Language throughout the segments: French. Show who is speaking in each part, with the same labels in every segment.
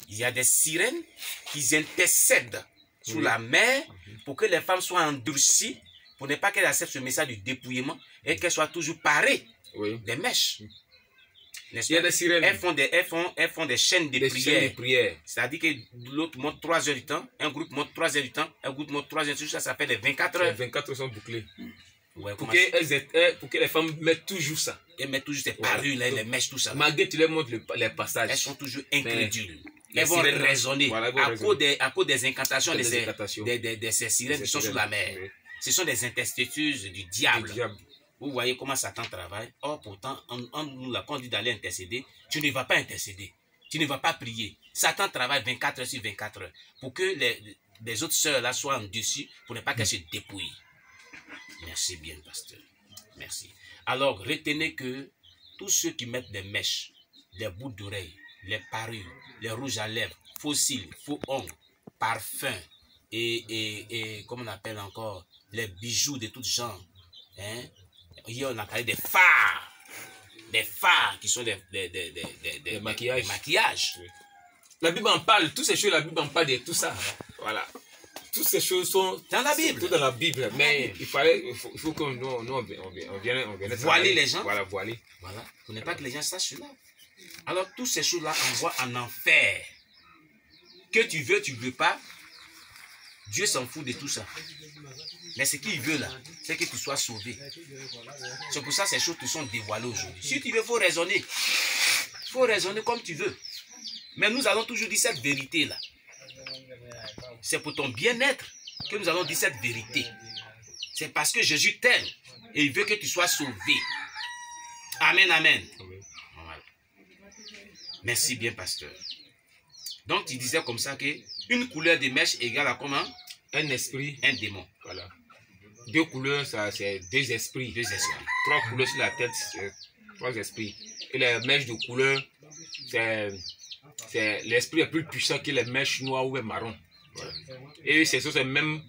Speaker 1: Il y a des sirènes qui intercèdent sous la mer pour que les femmes soient endurcies, pour ne pas qu'elles acceptent ce message du dépouillement et qu'elles soient toujours parées des mèches.
Speaker 2: Il y a des sirènes.
Speaker 1: Elles font des chaînes de prière. C'est-à-dire que l'autre monte 3 heures du temps, un groupe monte 3 heures du temps, un groupe monte 3 heures du temps, ça fait les 24 heures.
Speaker 2: Les 24 heures sont bouclées.
Speaker 1: Ouais,
Speaker 2: pour que les femmes mettent toujours ça.
Speaker 1: Elles mettent toujours ces parures, les mèches, tout ça.
Speaker 2: Malgré tu leur montres les passages.
Speaker 1: Elles sont toujours incrédules. Elles vont raisonner à cause des incantations de ces sirènes qui sont sous la mer. Ce sont des intercesseuses du diable. Vous voyez comment Satan travaille. Or, pourtant, on nous l'a dit d'aller intercéder. Tu ne vas pas intercéder. Tu ne vas pas prier. Satan travaille 24 heures sur 24 heures pour que les autres sœurs là soient en dessus pour ne pas qu'elles se dépouillent. Merci bien, pasteur. Merci. Alors, retenez que tous ceux qui mettent des mèches, des bouts d'oreilles, les parures, les rouges à lèvres, faux cils, faux ongles, parfums et comment on appelle encore, les bijoux de tout genre. Hein? Hier, on a parlé des phares. Des phares qui sont des maquillages.
Speaker 2: Oui. La Bible en parle. Toutes ces choses, la Bible en parle de tout ça. Voilà. Toutes ces choses sont
Speaker 1: dans la Bible.
Speaker 2: Tout dans la Bible. Mais il faut que nous on vienne
Speaker 1: voiler les gens.
Speaker 2: Voilà, voiler.
Speaker 1: Voilà. Pour ne pas que les gens sachent cela. Alors, toutes ces choses-là envoient en enfer. Que tu veux pas, Dieu s'en fout de tout ça. Mais ce qu'il veut là, c'est que tu sois sauvé. C'est pour ça que ces choses te sont dévoilées aujourd'hui. Si tu veux, il faut raisonner. Il faut raisonner comme tu veux. Mais nous allons toujours dire cette vérité-là. C'est pour ton bien-être que nous allons dire cette vérité. C'est parce que Jésus t'aime et il veut que tu sois sauvé. Amen, amen. Voilà. Merci bien, pasteur. Donc, tu disais comme ça que une couleur de mèche égale à comment?
Speaker 2: Un esprit,
Speaker 1: un démon.
Speaker 2: Voilà. 2 couleurs, ça c'est 2 esprits.
Speaker 1: 2 esprits.
Speaker 2: 3 couleurs sur la tête, c'est 3 esprits. Et les mèches de couleur, c'est l'esprit est plus puissant que les mèches noires ou marron. Voilà. Et c'est ce même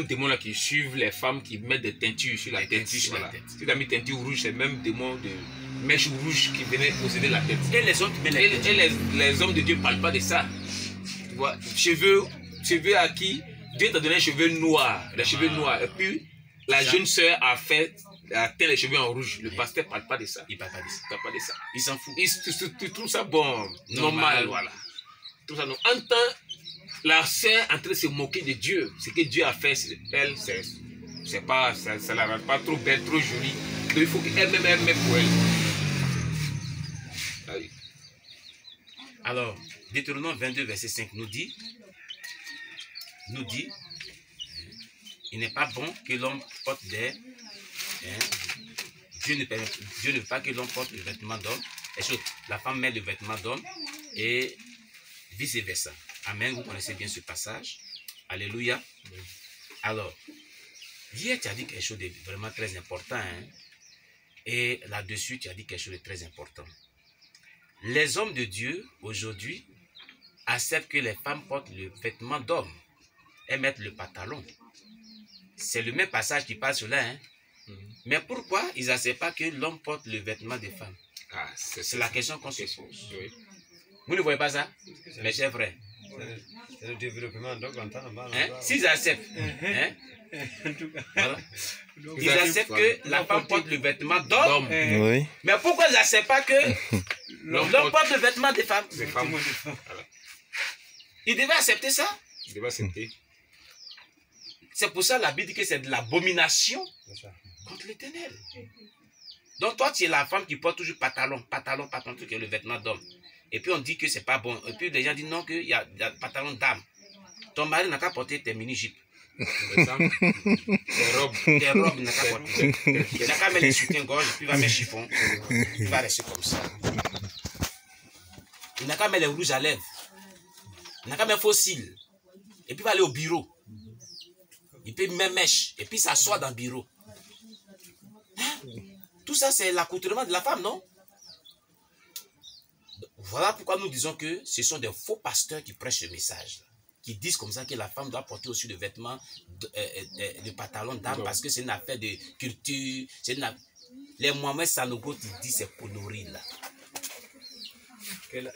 Speaker 2: démon là qui suivent les femmes qui mettent des teintures sur la tête. Voilà. Si tu as mis teinture rouge, c'est le même démon de mèche rouge qui venait posséder la tête.
Speaker 1: Et les hommes
Speaker 2: les hommes de Dieu ne parlent pas de ça. Tu vois, cheveux à qui Dieu t'a donné les cheveux noirs, les cheveux noirs. Et puis, la jeune sœur a teint les cheveux en rouge. Le pasteur ne parle pas de ça.
Speaker 1: Il ne parle pas de ça.
Speaker 2: Il parle pas de ça.
Speaker 1: Il s'en fout.
Speaker 2: Il trouve ça bon, normal, voilà. Tout ça, en temps, la sœur est en train de se moquer de Dieu. Ce que Dieu a fait, elle, c'est pas, ça la rend pas trop belle, trop jolie. Donc, il faut qu'elle-même aime pour elle. Allez.
Speaker 1: Alors, Deutéronome 22, verset 5 nous dit, il n'est pas bon que l'homme porte des... Dieu ne veut pas que l'homme porte le vêtement d'homme. La femme met le vêtement d'homme et vice-versa. Amen, vous connaissez bien ce passage. Alléluia. Alors, hier tu as dit quelque chose de vraiment très important. Hein? Et là-dessus, tu as dit quelque chose de très important. Les hommes de Dieu, aujourd'hui, acceptent que les femmes portent le vêtement d'homme et mettent le pantalon. C'est le même passage qui parle sur là. Hein? Mais pourquoi ils n'acceptent pas que l'homme porte le vêtement des femmes? C'est la question qu'on se pose. Oui. Vous ne voyez pas ça? Mes chers frères.
Speaker 3: C'est le développement.
Speaker 1: S'ils acceptent, voilà. Ils acceptent que la femme porte le vêtement d'homme.
Speaker 4: Oui.
Speaker 1: Mais pourquoi ils n'acceptent pas que l'homme porte le vêtement des femmes?
Speaker 2: Voilà.
Speaker 1: Ils devaient accepter ça.
Speaker 2: Ils devaient accepter.
Speaker 1: C'est pour ça que la Bible dit que c'est de l'abomination contre l'Éternel. Donc toi, tu es la femme qui porte toujours pantalon, qui est le vêtement d'homme. Et puis on dit que c'est pas bon. Et puis les gens disent non, qu'il y a pantalon d'âme. Ton mari n'a qu'à porter tes mini-jupes. Tes robes, il n'a qu'à porter. Il n'a qu'à mettre les soutiens-gorge, puis il va mettre chiffon. Il va rester comme ça. Il n'a qu'à mettre les rouges à lèvres. Il n'a qu'à mettre faux cils. Et puis il va aller au bureau. Il peut mettre mèche. Et puis s'asseoir dans le bureau. Hein? Tout ça, c'est l'accoutrement de la femme, non? Voilà pourquoi nous disons que ce sont des faux pasteurs qui prêchent ce message. Qui disent comme ça que la femme doit porter aussi le vêtement, de pantalon d'âme parce que c'est une affaire de culture. Les Mohamed Sanogo qui disent c'est conneries là.
Speaker 2: Ils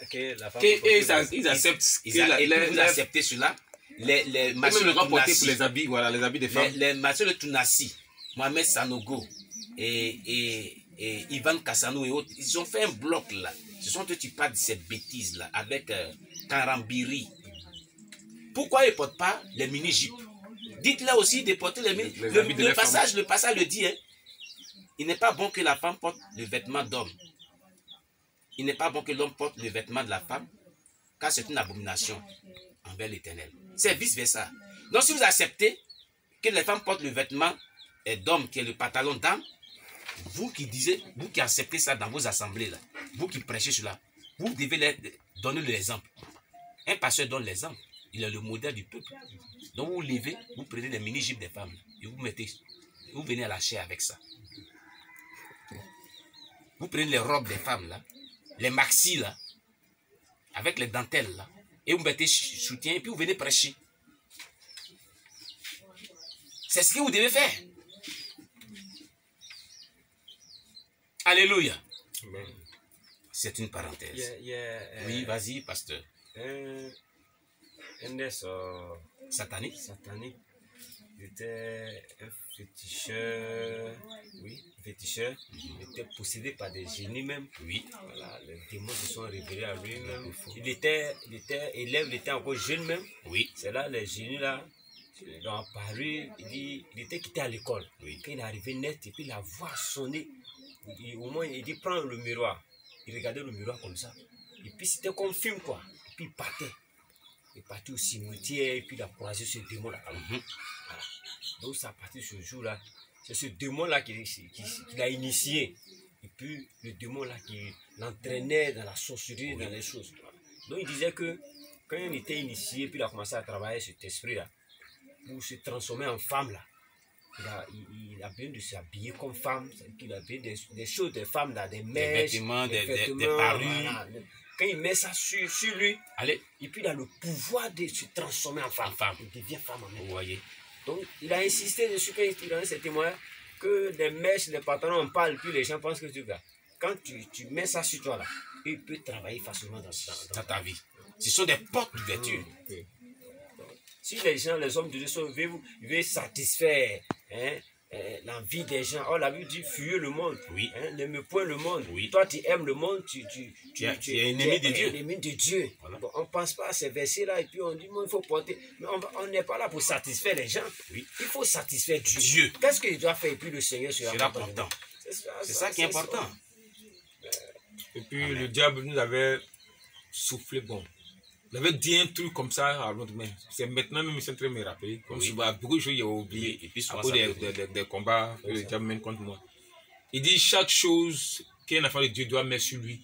Speaker 2: acceptent.
Speaker 1: Vous acceptez cela. Les Mathieu
Speaker 2: pour les habits, voilà, les habits des femmes.
Speaker 1: Les Mathieu Tounassi, Mohamed Sanogo et Ivan Kassano et autres, ils ont fait un bloc là. Ce sont eux qui parlent de cette bêtise là avec Karambiri. Pourquoi ils ne portent pas les mini-jupes? Dites-leur aussi de porter les mini. Le passage le dit. Hein. Il n'est pas bon que la femme porte le vêtement d'homme. Il n'est pas bon que l'homme porte le vêtement de la femme, car c'est une abomination envers l'Éternel. C'est vice-versa. Donc si vous acceptez que les femmes portent le vêtement d'homme, qui est le pantalon d'âme, vous qui acceptez ça dans vos assemblées, là, vous qui prêchez cela, vous devez donner l'exemple. Un pasteur donne l'exemple. Il est le modèle du peuple. Donc vous levez, vous prenez les mini-jupes des femmes et vous venez à la chair avec ça. Vous prenez les robes des femmes là, les maxis là, avec les dentelles là, et vous mettez soutien et puis vous venez prêcher. C'est ce que vous devez faire. Alléluia. C'est une parenthèse. Oui, vas-y, pasteur. Satanique.
Speaker 3: Il était un féticheur. Oui, féticheur. Il était possédé par des génies même.
Speaker 1: Oui.
Speaker 3: Voilà, les démons se sont révélés à lui-même. Il était élève, il était encore jeune même.
Speaker 1: Oui.
Speaker 3: C'est là les génies là. Ils ont apparu. Il était quitté à l'école.
Speaker 1: Oui.
Speaker 3: Quand il est arrivé net et puis la voix sonnait. Au moins il dit prends le miroir. Il regardait le miroir comme ça. Et puis c'était comme film quoi. Et puis il partait. Il est parti au cimetière et puis il a croisé ce démon-là. Voilà. Donc, c'est à partir de ce jour-là, c'est ce démon-là qui l'a initié. Et puis, le démon-là qui l'entraînait dans la sorcellerie, dans les choses. Donc, il disait que quand il était initié, puis il a commencé à travailler cet esprit-là, pour se transformer en femme-là, il a besoin de s'habiller comme femme, il a besoin des choses des femmes, là, des mèches,
Speaker 1: des parures.
Speaker 3: Voilà. Quand il met ça sur lui,
Speaker 1: allez.
Speaker 3: Et puis il a le pouvoir de se transformer en femme. Il devient femme en même.
Speaker 1: Vous voyez.
Speaker 3: Donc il a insisté dessus quand il donnait ses témoignages que les mèches, les patrons en parlent, puis les gens pensent que tu vas. Quand tu mets ça sur toi là, il peut travailler facilement dans
Speaker 1: ta vie. Ce sont des portes d'ouverture.
Speaker 3: Si les gens, les hommes de Dieu veulent satisfaire l'envie des gens. Oh, la Bible dit fuyez le monde.
Speaker 1: Oui.
Speaker 3: N'aime point le monde.
Speaker 1: Oui.
Speaker 3: Toi, tu aimes le monde, tu
Speaker 1: es ennemi de Dieu.
Speaker 3: Ennemi de Dieu. Voilà. Bon, on ne pense pas à ces versets-là et puis on dit, il faut porter. Mais on n'est pas là pour satisfaire les gens.
Speaker 1: Oui.
Speaker 3: Il faut satisfaire Dieu. Qu'est-ce qu'il doit faire et puis le Seigneur sera
Speaker 1: content. C'est ça qui est important.
Speaker 2: Et puis Amen. Le diable nous avait soufflé bon. Il avait dit un truc comme ça à l'autre main. C'est maintenant même, il s'est très me rappeler. Comme si beaucoup de choses, il a oublié. Et puis, à cause des combats que le diable mène contre moi. Il dit chaque chose qu'un enfant de Dieu doit mettre sur lui,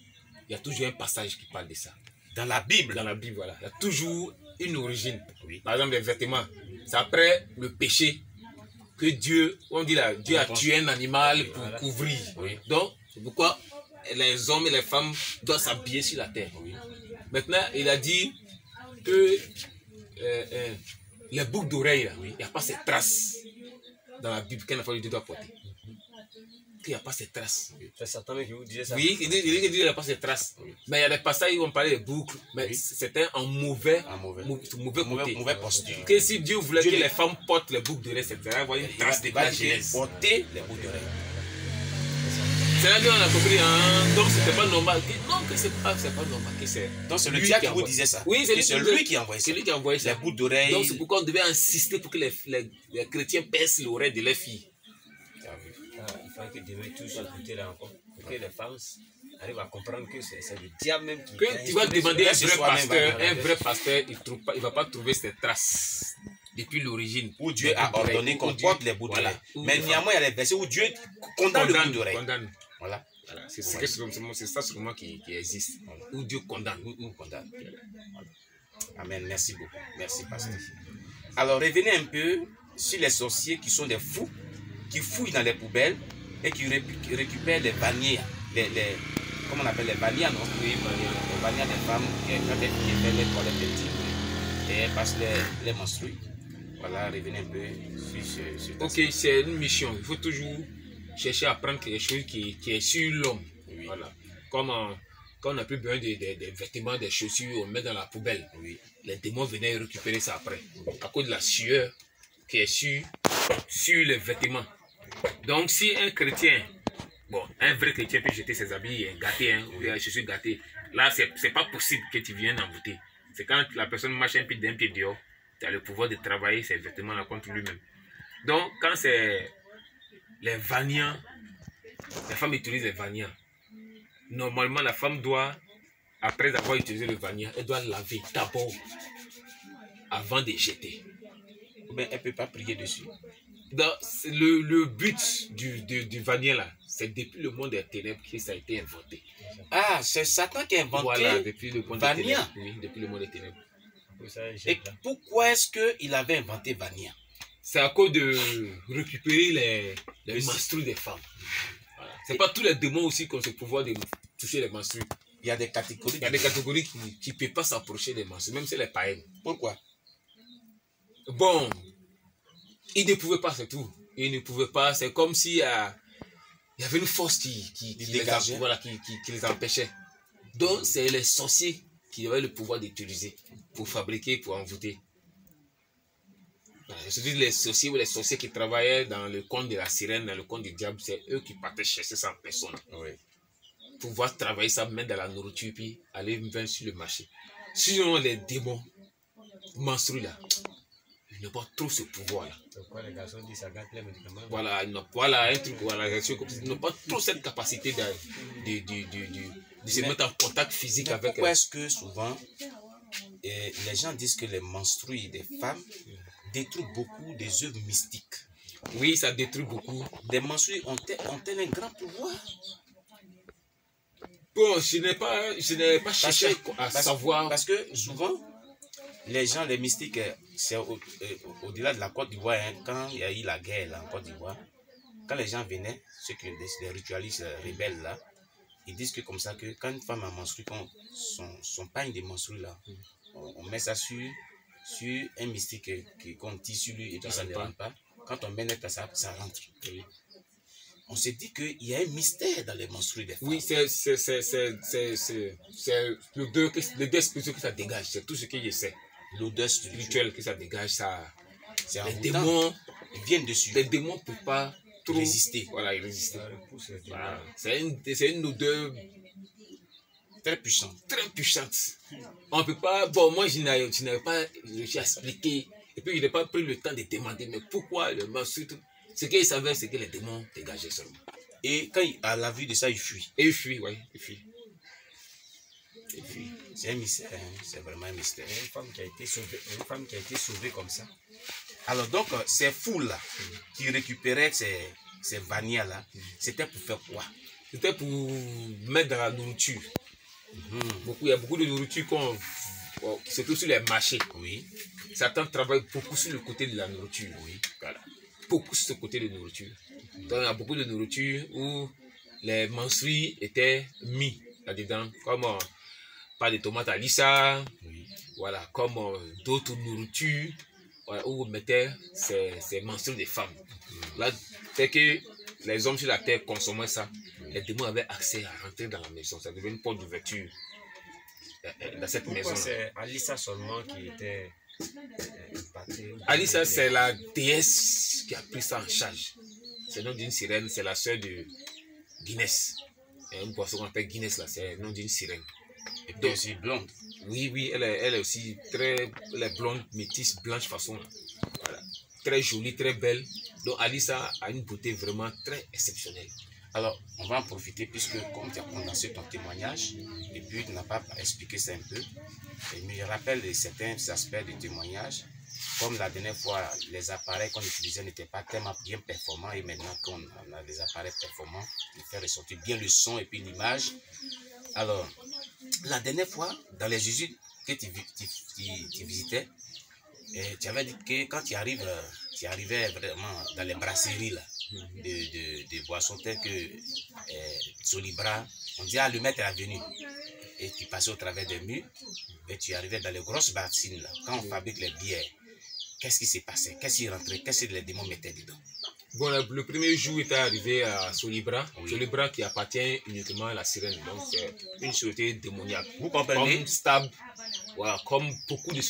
Speaker 2: il y a toujours un passage qui parle de ça.
Speaker 1: Dans la Bible.
Speaker 2: Dans la Bible, voilà. Il y a toujours une origine. Oui. Par exemple, les vêtements. C'est après le péché que Dieu, on dit là, Dieu a tué un animal pour couvrir. Oui. Donc, c'est pourquoi les hommes et les femmes doivent s'habiller sur la terre. Oui. Maintenant, il a dit que les boucles d'oreilles, il n'y a pas ces traces dans la Bible qu'un enfant de Dieu doit porter. Il n'y a pas ces traces.
Speaker 3: C'est Satan qui vous disait ça.
Speaker 2: Oui, il dit qu'il n'y a pas ces traces. Oui. Mais il y a des passages où on parlait de boucles, mais c'était en mauvais posture. Que si Dieu voulait que les femmes portent les boucles d'oreilles, c'est une trace de la Genèse.
Speaker 1: Porter les boucles d'oreilles.
Speaker 2: C'est-à-dire, on a compris, hein? Donc c'était pas normal. Non, que c'est pas normal.
Speaker 1: Donc c'est le diable qui vous disait ça.
Speaker 2: Oui, c'est
Speaker 1: lui qui a envoyé ça.
Speaker 2: C'est lui qui a envoyé ça.
Speaker 1: Les boucles d'oreilles.
Speaker 2: Donc c'est pourquoi on devait insister pour que les chrétiens percent l'oreille de leurs filles.
Speaker 3: Il fallait que demain tous écouter là encore. Pour que les femmes arrivent à comprendre que c'est le diable même qui.
Speaker 2: Quand tu vas demander un vrai pasteur, il ne va pas trouver ces traces. Depuis l'origine.
Speaker 1: Où Dieu a ordonné qu'on porte les boucles d'oreilles. Mais néanmoins, il y a des versets où Dieu condamne le bout d'oreille. Voilà.
Speaker 2: C'est ça sûrement qui existe. Voilà. Où Dieu condamne.
Speaker 1: Voilà. Amen. Merci beaucoup. Merci, pasteur. Alors, revenez un peu sur les sorciers qui sont des fous, qui fouillent dans les poubelles et qui récupèrent les bannières. Comment on appelle les bannières, non? Oui, les bannières des femmes qui font les toilettes petites et elles passent les menstrues. Voilà, revenez un peu sur ce
Speaker 2: ok, c'est une mission. Il faut toujours chercher à prendre quelque chose qui est sur l'homme. Oui. Voilà. Comme quand on n'a plus besoin des vêtements, des chaussures, on met dans la poubelle. Oui. Les démons venaient récupérer ça après. À cause de la sueur qui est sur les vêtements. Donc, si un chrétien, bon, un vrai chrétien peut jeter ses habits gâtés, ou les chaussures gâtées, là, c'est pas possible que tu viennes envoûter. C'est quand la personne marche un d'un pied dehors, tu as le pouvoir de travailler ces vêtements-là contre lui-même. Donc, quand c'est les vanians, la femme utilise les vanians. Normalement, la femme doit, après avoir utilisé le vania, elle doit laver d'abord avant de jeter.
Speaker 1: Mais elle ne peut pas prier dessus.
Speaker 2: Le but du vania, là, c'est depuis le monde des ténèbres que ça a été inventé.
Speaker 1: Ah, c'est Satan qui a inventé
Speaker 2: voilà, depuis le monde
Speaker 1: Vania.
Speaker 2: Des ténèbres. Oui, depuis le monde des ténèbres.
Speaker 1: Et pourquoi est-ce qu'il avait inventé Vania?
Speaker 2: C'est à cause de récupérer les menstrues des femmes. Voilà. C'est pas tous les démons aussi qui ont ce pouvoir de toucher les menstrues.
Speaker 1: Il y a des catégories.
Speaker 2: Il y a des catégories qui ne peuvent pas s'approcher des menstrues, même si les païens.
Speaker 1: Pourquoi?
Speaker 2: Bon, ils ne pouvaient pas, c'est tout. Ils ne pouvaient pas, c'est comme s'il y avait une force qui les empêchait. Donc, c'est les sorciers qui avaient le pouvoir d'utiliser pour fabriquer, pour envoûter. Je dis les sorciers ou les sorciers qui travaillaient dans le conte de la sirène, dans le conte du diable, c'est eux qui partaient chercher ça en personne. Oui. Pouvoir travailler ça, mettre dans la nourriture, puis aller vendre sur le marché. Sinon, les démons menstrués là, ils n'ont pas trop ce pouvoir-là.
Speaker 3: Pourquoi les garçons disent ça gâte les médicaments?
Speaker 2: Voilà, un truc, voilà, ils n'ont pas trop cette capacité de se mettre en contact physique avec eux.
Speaker 1: Pourquoi est-ce que souvent, les gens disent que les menstrues des femmes détruisent beaucoup des œuvres mystiques?
Speaker 2: Oui, ça détruit beaucoup.
Speaker 1: Les menstrues ont-elles un grand pouvoir?
Speaker 2: Bon, je n'ai pas cherché à savoir.
Speaker 1: Parce que souvent, les gens, les mystiques, c'est au-delà de la Côte d'Ivoire, hein, quand il y a eu la guerre là, en Côte d'Ivoire, quand les gens venaient, ceux qui les ritualistes rebelles là, ils disent que comme ça, que quand une femme a menstrué, quand son pagne de menstrues là, on met ça sur un mystique qu'on tisse sur lui et puis ça ne rentre pas. Quand on met net à ça, ça rentre. Oui. On se dit qu'il y a un mystère dans les menstrues des femmes.
Speaker 2: Oui, c'est l'odeur spirituelle que ça dégage. C'est tout ce que je sais.
Speaker 1: L'odeur spirituelle
Speaker 2: que ça dégage, ça.
Speaker 1: Les démons viennent dessus.
Speaker 2: Les démons ne peuvent pas trop
Speaker 1: résister.
Speaker 2: Voilà, ils résistent. Voilà. C'est une odeur
Speaker 1: très puissante.
Speaker 2: Très puissante. On ne peut pas. Bon, moi, je n'avais pas réussi à expliquer. Et puis, je n'ai pas pris le temps de demander, mais pourquoi le menstru. Ce qu'il savait, c'est que les démons dégageaient seulement.
Speaker 1: Et quand à la vue de ça, il fuit.
Speaker 2: Et il fuit, oui, il fuit.
Speaker 1: C'est un mystère, hein? C'est vraiment un mystère.
Speaker 3: Une femme qui a été sauvée comme ça.
Speaker 1: Alors donc, ces foules-là qui récupéraient ces vanias-là, c'était pour faire quoi?
Speaker 2: C'était pour mettre dans la nourriture. Il y a beaucoup de nourriture qui se trouve sur les marchés.
Speaker 1: Oui.
Speaker 2: Satan travaille beaucoup sur le côté de la nourriture.
Speaker 1: Oui.
Speaker 2: Voilà. Beaucoup sur ce côté de nourriture. Donc il y a beaucoup de nourriture où les menstrues étaient mis là-dedans, comme pas de tomates à lissa, oui. Voilà, comme d'autres nourritures, voilà, où on mettait ces menstrues des femmes. Là, c'est que les hommes sur la terre consommaient ça. Les démons avaient accès à rentrer dans la maison. Ça devenait une porte d'ouverture dans cette maison.
Speaker 3: C'est Alissa seulement qui était
Speaker 2: Alissa, c'est la déesse qui a pris ça en charge. C'est le nom d'une sirène, c'est la sœur de Guinness. Il y a une poisson qu'on appelle Guinness, là, c'est le nom d'une sirène.
Speaker 1: Et puis aussi blonde.
Speaker 2: Oui, elle est aussi elle est blonde, métisse, blanche façon. Voilà. Très jolie, très belle. Donc Alissa a une beauté vraiment très exceptionnelle.
Speaker 1: Alors, on va en profiter puisque comme tu as condensé ton témoignage et puis tu n'as pas expliqué ça un peu. Et je me rappelle certains aspects du témoignage. Comme la dernière fois, les appareils qu'on utilisait n'étaient pas tellement bien performants et maintenant qu'on a des appareils performants, il fait ressortir bien le son et puis l'image. Alors, la dernière fois, dans les usines que tu visitais, tu avais dit que quand tu arrivais vraiment dans les brasseries là, de boissons telles que Solibra, on dit le maître est venu. Et tu passais au travers des murs et tu arrivais dans les grosses bassines là. Quand on fabrique les bières, qu'est-ce qui s'est passé? Qu'est-ce qui rentrait? Qu'est-ce que les démons mettaient dedans?
Speaker 2: Bon, le premier jour, il est arrivé à Solibra. Oui. Solibra qui appartient uniquement à la sirène. Donc, c'est une société démoniaque.
Speaker 1: Vous comprenez?
Speaker 2: Comme Stab, voilà, comme beaucoup de